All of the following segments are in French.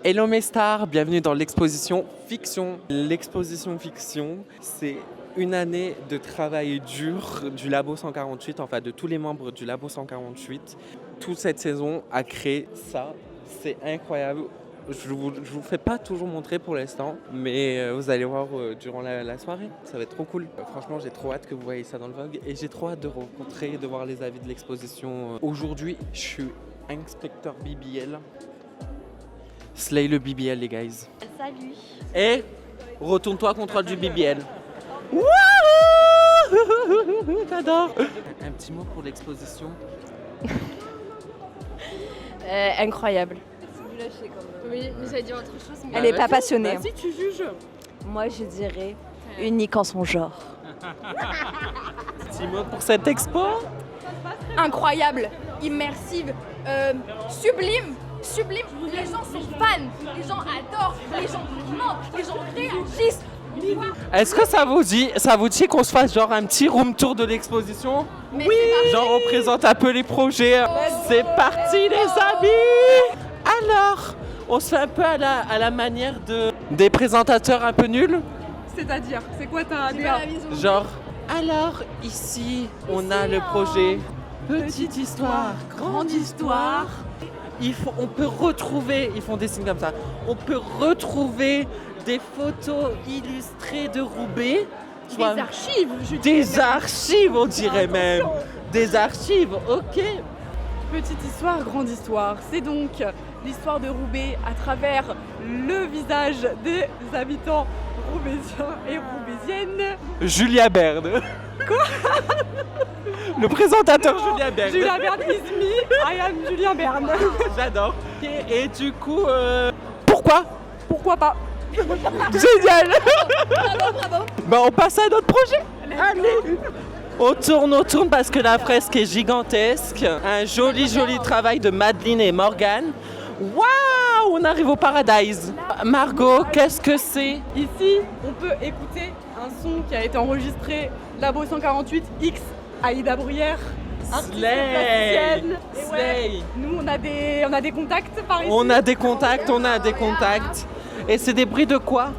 Hello mes stars, bienvenue dans l'exposition Fiction. L'exposition Fiction, c'est une année de travail dur du Labo 148, enfin de tous les membres du Labo 148. Toute cette saison a créé ça, c'est incroyable. Je vous fais pas toujours montrer pour l'instant, mais vous allez voir durant la soirée, ça va être trop cool. Franchement, j'ai trop hâte que vous voyez ça dans le vlog et j'ai trop hâte de rencontrer, de voir les avis de l'exposition. Aujourd'hui, je suis inspecteur BBL. Slay le BBL les guys. Salut. Et retourne-toi contrôle du BBL. Wouhou. J'adore. Un petit mot pour l'exposition. Incroyable. Oui, mais j'allais dire autre chose. Mais... Elle est pas passionnée. Vas-y, tu juges. Moi, je dirais unique en son genre. Petit mot pour cette expo. Incroyable, immersive, sublime. Sublime, les gens sont fans, les gens adorent, les gens mentent, les gens réagissent. Est-ce que ça vous dit qu'on se fasse genre un petit room tour de l'exposition? Mais Oui. Genre on présente un peu les projets. C'est parti les amis. Alors, on se fait un peu à la manière des présentateurs un peu nuls. c'est-à-dire, c'est quoi ta DA? Genre, alors ici on a le projet Petite histoire, grande histoire. On peut retrouver, ils font des signes comme ça, on peut retrouver des photos illustrées de Roubaix. Des archives, je Des archives, on dirait même. Des archives, ok. Petite histoire, grande histoire. C'est donc l'histoire de Roubaix à travers le visage des habitants roubaisiens et roubaisiennes. Julia Berne. Quoi? Le présentateur Julia Berne. Julia Berne is me, I am Julia Berne. J'adore. Et du coup, pourquoi Pas? Génial. Bravo. Bah on passe à notre projet. Allez. On tourne parce que la fresque est gigantesque. Un joli travail de Madeleine et Morgane. Waouh, on arrive au Paradise. Margot, qu'est-ce que c'est? Ici, on peut écouter un son qui a été enregistré Labo 148 X Aïda Bruyère. artiste plasticienne. Et ouais, nous on a des contacts par ici. On a des contacts. Et c'est des bruits de quoi?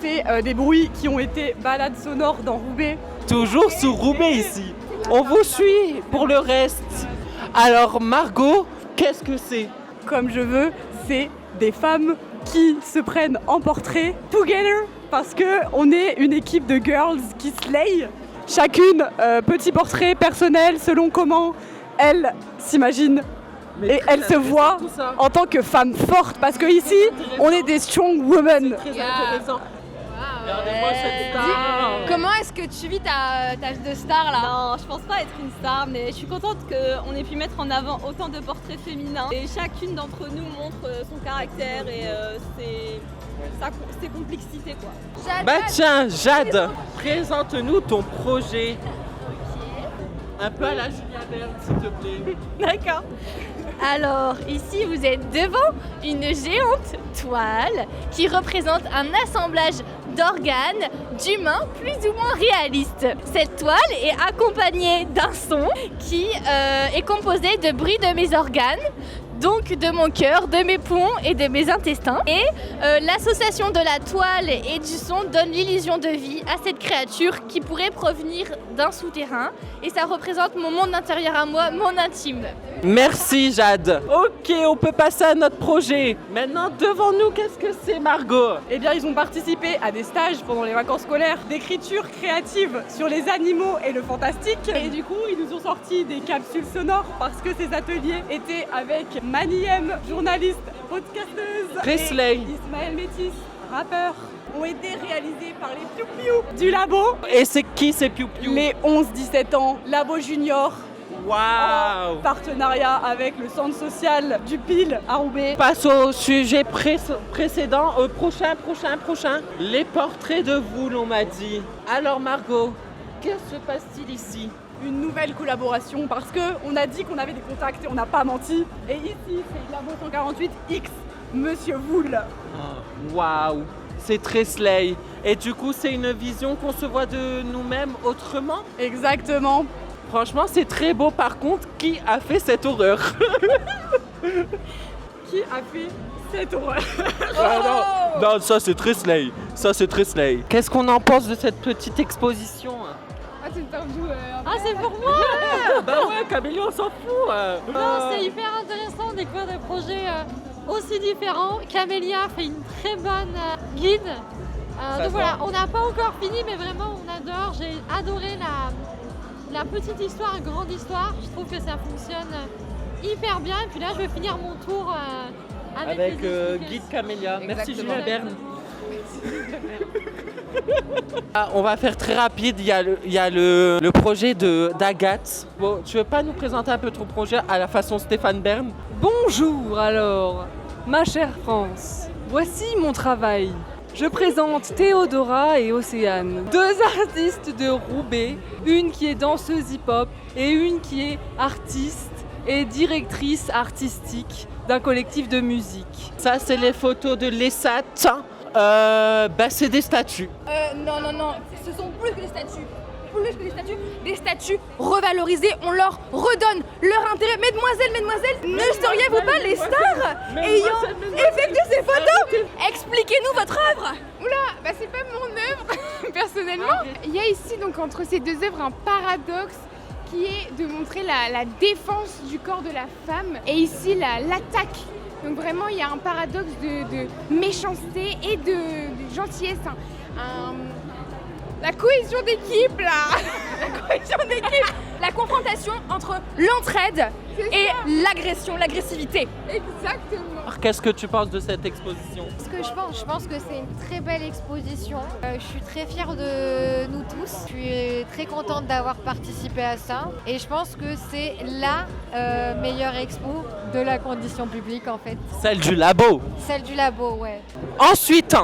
C'est des bruits qui ont été balades sonores dans Roubaix. Toujours sous Roubaix ici. On vous suit pour le reste. Alors Margot, qu'est-ce que c'est? Comme je veux, c'est des femmes qui se prennent en portrait together parce que on est une équipe de girls qui slay. Chacune petit portrait personnel selon comment elle s'imagine et elle se voit en tant que femme forte parce que ici on est des strong women. Très intéressant. Regardez-moi cette star. Comment est-ce que tu vis ta vie de star là? Non, je pense pas être une star, mais je suis contente qu'on ait pu mettre en avant autant de portraits féminins. Et chacune d'entre nous montre son caractère et ses complexités, quoi. Jade, Bah tiens, Jade, présente-nous ton projet. Un peu à la Julia Berne, s'il te plaît. D'accord. Alors, ici, vous êtes devant une géante toile qui représente un assemblage d'organes d'humains plus ou moins réalistes. Cette toile est accompagnée d'un son qui est composé de bruits de mes organes, donc de mon cœur, de mes poumons et de mes intestins. Et l'association de la toile et du son donne l'illusion de vie à cette créature qui pourrait provenir d'un souterrain. Et ça représente mon monde intérieur à moi, mon intime. Merci Jade. Ok, on peut passer à notre projet. Maintenant, devant nous, qu'est-ce que c'est Margot? Eh bien, ils ont participé à des stages pendant les vacances scolaires d'écriture créative sur les animaux et le fantastique. Et du coup, ils nous ont sorti des capsules sonores parce que ces ateliers étaient avec Maniem, journaliste, podcasteuse, Presley. et Ismaël Métis, rappeur, ont été réalisés par les piou-piou du labo. Et c'est qui ces piou-piou? Les 11-17 ans, Labo Junior, Waouh! en partenariat avec le centre social du PIL à Roubaix. Passe au sujet précédent, prochain. Les portraits de vous, l'on m'a dit. Alors Margot, que se passe-t-il ici? Une nouvelle collaboration parce qu'on a dit qu'on avait des contacts et on n'a pas menti. Et ici, c'est Labo 148 X, Monsieur Voul. Waouh! C'est très slay. Et du coup, c'est une vision qu'on se voit de nous-mêmes autrement? Exactement. Franchement, c'est très beau. Par contre, qui a fait cette horreur? Qui a fait Cette horreur. Non, ça c'est très slay. Ça c'est très slay. Qu'est-ce qu'on en pense de cette petite exposition? Ah, c'est interview. Ah, c'est pour moi. Bah ouais, Camélia, on s'en fout. Non, c'est hyper intéressant de découvrir des projets aussi différents. Camélia fait une très bonne guide. Donc voilà, on n'a pas encore fini, mais vraiment on adore. J'ai adoré la petite histoire, grande histoire. Je trouve que ça fonctionne hyper bien. Et puis là, je vais finir mon tour avec les explications. Guide Camélia. Merci Exactement. Julia Berne. On va faire très rapide, il y a le projet d'Agathe. Bon, tu veux pas nous présenter un peu ton projet à la façon Stéphane Bern? Bonjour alors, ma chère France. Voici mon travail. Je présente Théodora et Océane, deux artistes de Roubaix, une qui est danseuse hip-hop et une qui est artiste et directrice artistique d'un collectif de musique. Ça, c'est les photos de l'ESAT. C'est des statues. Non, ce sont plus que des statues. Des statues revalorisées, on leur redonne leur intérêt. Mesdemoiselles, ne seriez-vous pas les stars ayant effectué ces photos? Expliquez-nous votre œuvre. Oula, bah c'est pas mon œuvre, personnellement. Il y a ici, donc, entre ces deux œuvres, un paradoxe qui est de montrer la défense du corps de la femme et ici l'attaque. Donc vraiment, il y a un paradoxe de méchanceté et de gentillesse. La cohésion d'équipe, là. La cohésion d'équipe. La confrontation entre l'entraide et l'agression, l'agressivité. Exactement. Alors, qu'est-ce que tu penses de cette exposition? Ce que je pense que c'est une très belle exposition. Je suis très fière de nous tous. Je suis très contente d'avoir participé à ça. Et je pense que c'est la meilleure expo de la condition publique en fait. Celle du labo. Celle du labo, ouais. Ensuite,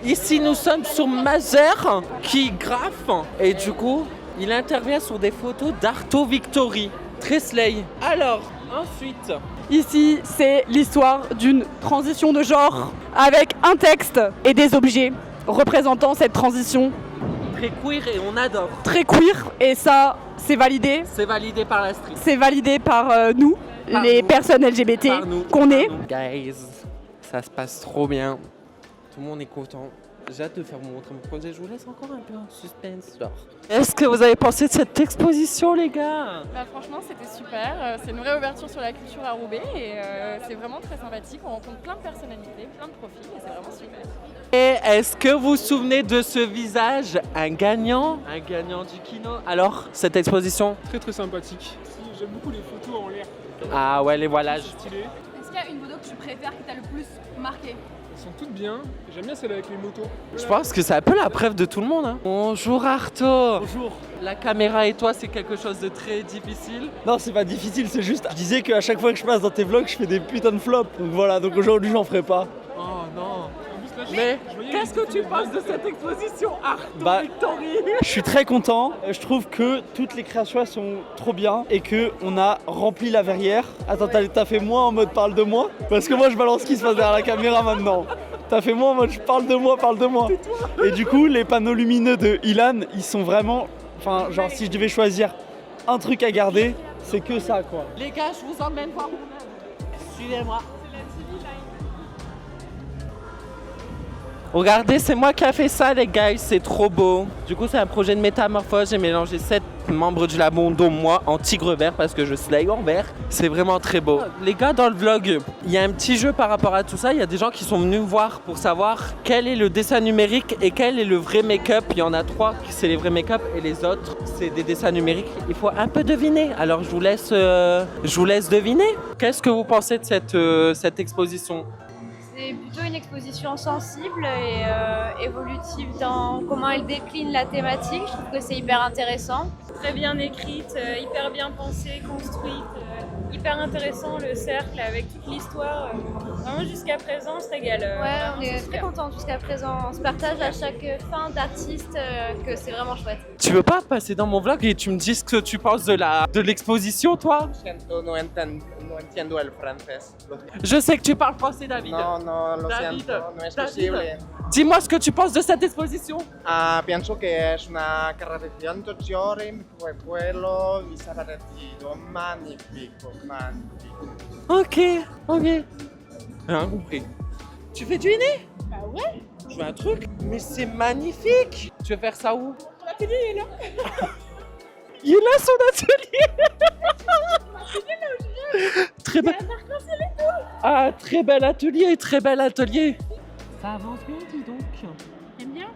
ici nous sommes sur Mazer qui graffe et du coup il intervient sur des photos d'Arto Victory. Très slay. Alors, ensuite, Ici, c'est l'histoire d'une transition de genre avec un texte et des objets représentant cette transition très queer et on adore. très queer. Et ça, c'est validé. C'est validé par la street. C'est validé par nous, Par les nous. personnes LGBT Par nous. qu'on est. Guys, ça se passe trop bien. Tout le monde est content. J'ai hâte de faire vous montrer mon projet. Je vous laisse encore un peu en suspense. Est-ce que vous avez pensé de cette exposition, les gars? Bah, franchement, c'était super. C'est une vraie ouverture sur la culture à Roubaix et c'est vraiment très sympathique. On rencontre plein de personnalités, plein de profils et c'est vraiment super. Et est-ce que vous vous souvenez de ce visage? Un gagnant du kino. Alors, cette exposition? Très sympathique. J'aime beaucoup les photos en l'air. Ah ouais, les voilages. C'est stylé. Est-ce qu'il y a une photo que tu préfères, qui t'a le plus marqué? Elles sont toutes bien. J'aime bien celle avec les motos. Je pense que c'est un peu la preuve de tout le monde. Hein. Bonjour Arto. Bonjour. La caméra et toi, c'est quelque chose de très difficile. Non, c'est pas difficile, c'est juste. Je disais qu'à chaque fois que je passe dans tes vlogs, je fais des putains de flops. Donc voilà, donc aujourd'hui, j'en ferai pas. Oh non. En plus, là, Mais je voyais qu'est-ce les que tu photos penses de cette exposition Arto Bah, Victory? Je suis très content. Je trouve que toutes les créations elles sont trop bien et que on a rempli la verrière. Attends, t'as fait moi en mode parle de moi? Parce que moi, je balance ce qui se passe derrière la caméra maintenant. T'as fait moi en mode je parle de moi, parle de moi. Et du coup, les panneaux lumineux de Ilan, ils sont vraiment. Enfin, genre, si je devais choisir un truc à garder, c'est que ça, quoi. Les gars, je vous emmène voir mon œuvre. Suivez-moi. Regardez, c'est moi qui a fait ça, les gars, c'est trop beau. Du coup, c'est un projet de métamorphose. J'ai mélangé 7 membres du labo, dont moi, en tigre vert, parce que je slay en vert. C'est vraiment très beau. Les gars, dans le vlog, il y a un petit jeu par rapport à tout ça. Il y a des gens qui sont venus me voir pour savoir quel est le dessin numérique et quel est le vrai make-up. Il y en a 3 qui c'est les vrais make-up et les autres, c'est des dessins numériques. Il faut un peu deviner. Alors, je vous laisse deviner. Qu'est-ce que vous pensez de cette exposition? C'est plutôt une exposition sensible et évolutive dans comment elle décline la thématique. Je trouve que c'est hyper intéressant. Très bien écrite, hyper bien pensée, construite, hyper intéressant le cercle avec toute l'histoire. Vraiment jusqu'à présent on se régale. Ouais, on vraiment, est c'est très super. contents jusqu'à présent. On se partage à chaque fin d'artiste que c'est vraiment chouette. Tu veux pas passer dans mon vlog et tu me dis ce que tu penses de l'exposition, toi? No entiendo el francés. Je sais que tu parles français, David. No, lo David, siento, no es David. posible. Dis-moi ce que tu penses de cette exposition. Pienso que es una caracterización Giorgi, fue pueblo y se ha parecido magnífico. Ok. Rien compris. Tu fais du henné? Bah ouais. Je veux un truc? Mais c'est magnifique! Tu veux faire ça où? L'atelier est là. Il est là son atelier! Très bel. Ah, très bel atelier, très bel atelier. Ça avance bien, dis donc. T'aimes bien?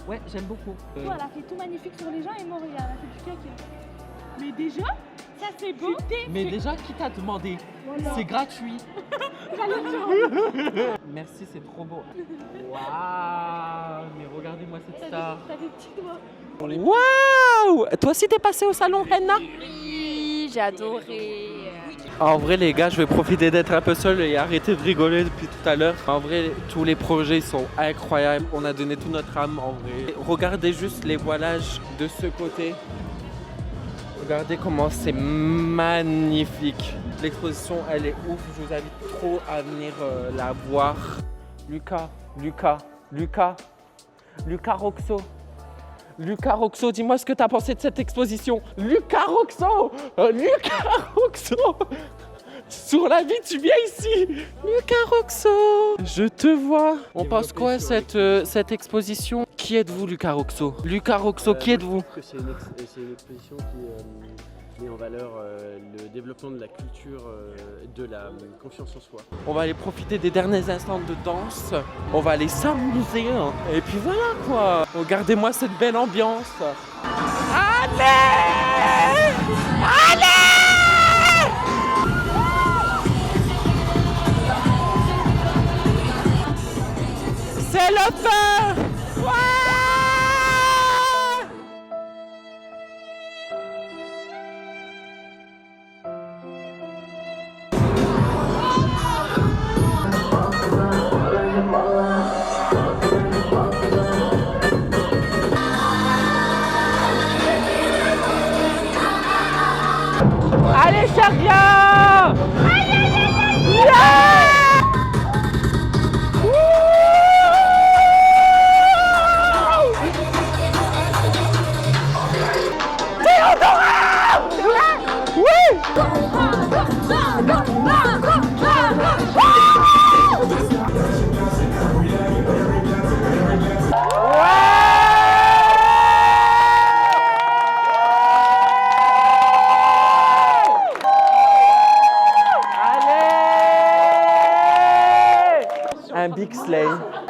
Ouais, j'aime beaucoup. Elle a fait tout magnifique sur les gens et Maurice, elle a fait du caca. Mais déjà, ça c'est beau. Mais déjà, qui t'a demandé? Voilà. C'est gratuit. Merci, c'est trop beau. Waouh! Mais regardez-moi cette star. T'as des petits doigts. Waouh! Toi aussi, t'es passé au salon Henna? Oui, j'ai adoré. En vrai, les gars, je vais profiter d'être un peu seul et arrêter de rigoler depuis tout à l'heure. En vrai, tous les projets sont incroyables. On a donné toute notre âme, en vrai. Regardez juste les voilages de ce côté. Regardez comment c'est magnifique. L'exposition, elle est ouf. Je vous invite trop à venir la voir. Lucas Roxo. Lucas Roxo, dis-moi ce que tu as pensé de cette exposition. Lucas Roxo! Sur la vie, tu viens ici. Lucas Roxo! Je te vois. On pense quoi cette exposition? Qui êtes-vous, Lucas Roxo? Lucas Roxo, qui êtes-vous? C'est une exposition qui met en valeur le développement de la culture, de la confiance en soi. On va aller profiter des derniers instants de danse. On va aller s'amuser. Hein. Et puis voilà quoi. Regardez-moi cette belle ambiance. Allez! C'est le feu! Allez, Chargia!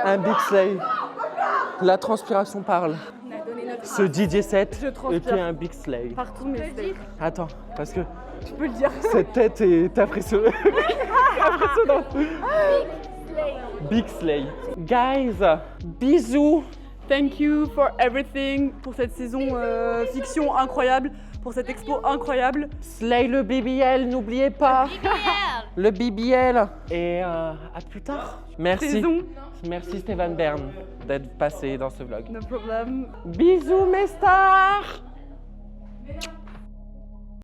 Un big slay. La transpiration parle. Ce DJ set et puis un big slay. Partout mes steaks. Attends, parce que Tu peux le dire. cette tête est impressionnante. Big slay. Guys, bisous. Thank you for everything pour cette saison fiction incroyable, pour cette expo incroyable. Slay le BBL, n'oubliez pas. Le BBL. Et à plus tard. Merci. Saison. Merci Stéphane Bern d'être passé dans ce vlog. No problem. Bisous mes stars.